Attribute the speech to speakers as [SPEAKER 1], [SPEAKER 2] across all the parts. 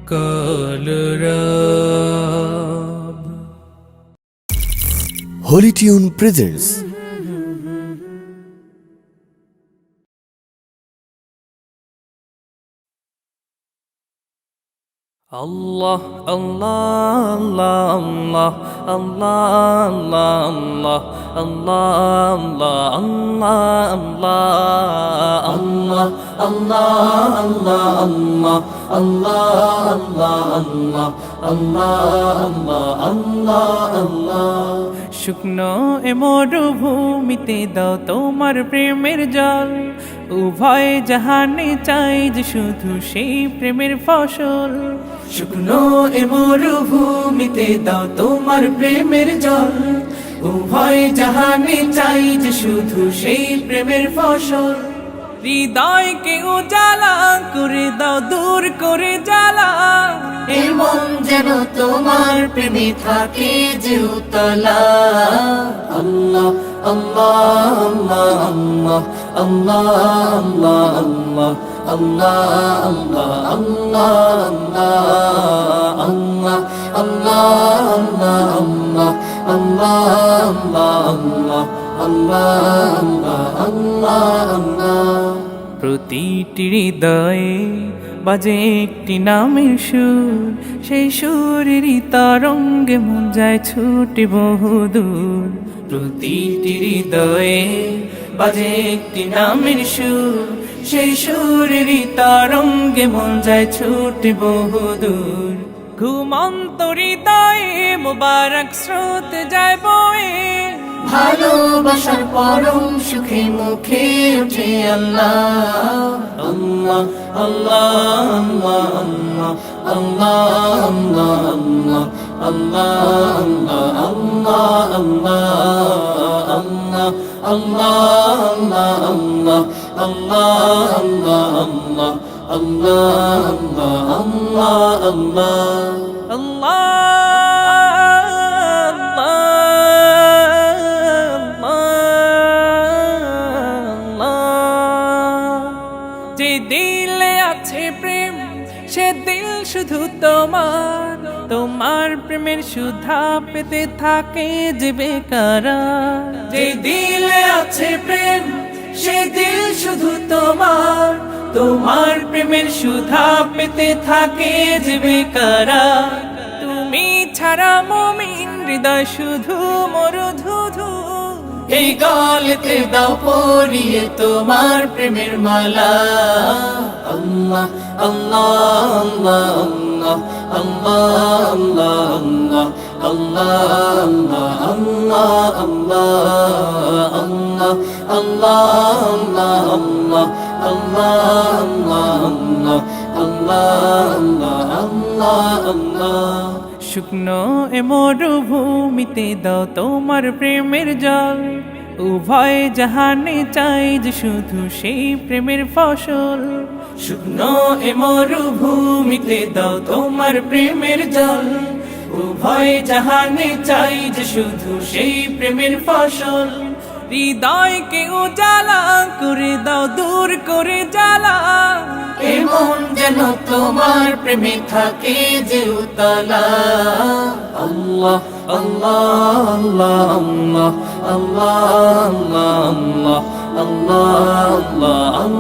[SPEAKER 1] Kalarab
[SPEAKER 2] Holy Tune presents
[SPEAKER 1] Allah, Allah, Allah, Allah, Allah, Allah, Allah, Allah, Allah, Allah, Allah, Allah, Allah, Allah. শুকনো এ মরুভূমিতে দাও তোমার প্রেমের জল, উভয় জাহানে চাই যে শুধু সেই প্রেমের ফসল। শুকনো এ মরুভূমিতে দাও তোমার প্রেমের জল, উভয় জাহানে চাই যে শুধু সেই প্রেমের ফসল। হৃদয়কে উজালা করে দাও, দূর করে জ্বালা, এই মন যেন তোমার প্রেমে থাকে যে উতলা। আল্লাহ আল্লাহ আল্লাহ আল্লাহ আল্লাহ আল্লাহ আল্লাহ আল্লাহ আল্লাহ আল্লাহ আল্লাহ আল্লাহ। প্রতিটি হৃদয়ে বাজে একটি নামের সুর, সেই সুরেরই তরঙ্গে মন যায় ছুটে বহুদূর। প্রতিটি হৃদয়ে বাজে একটি নামের সুর, সেই সুরেরই তরঙ্গে মন যায় ছুটে বহুদূর। ঘুমন্ত হৃদয়ে মোবারক স্রোত যায় বয়ে, ভালোবাসার পরম সুখে মুখে উঠে আল্লাহ আল্লাহ আল্লাহ আল্লাহ আল্লাহ আল্লাহ আল্লাহ যে দিলে আছে প্রেম সে দিল শুধু তোমার, তোমার প্রেমের সুধা পেতে থাকে যে বেকারার। যে দিলে আছে প্রেম সে দিল শুধু তোমার, তোমার প্রেমের সুধা পেতে থাকে যে বেকারার। তুমি ছাড়া মুমিন হৃদয় শুধু মরুধুধু, এই গলেতে দাও পরিয়ে তোমার প্রেমের মালা। আল্লাহ আল্লাহ আল্লাহ আল্লাহ আল্লাহ আল্লাহ আল্লাহ আল্লাহ। শুকনো এ মরুভূমিতে দাও তোমার প্রেমের জল, উভয় জাহানে চাই যে শুধু সেই প্রেমের ফসল। শুকনো এ মরুভূমিতে দাও তোমার প্রেমের জল, উভয় জাহানে চাই যে শুধু সেই প্রেমের ফসল। হৃদয়কে উজালা করে দাও, দূর করে জ্বালা, এমন যেন তোমার প্রেমে থাকে যে উতলা। আল্লাহ আল্লাহ আল্লাহ আল্লাহ আল্লাহ আল্লাহ আল্লাহ আল্লাহ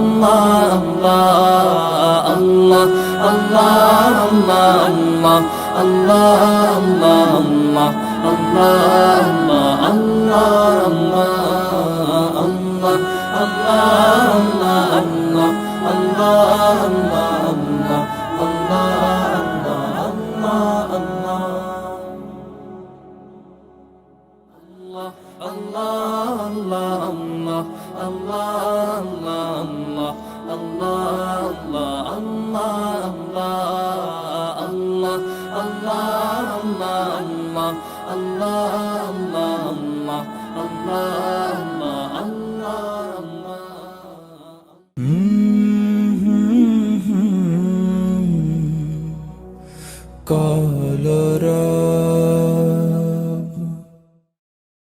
[SPEAKER 2] Kalarab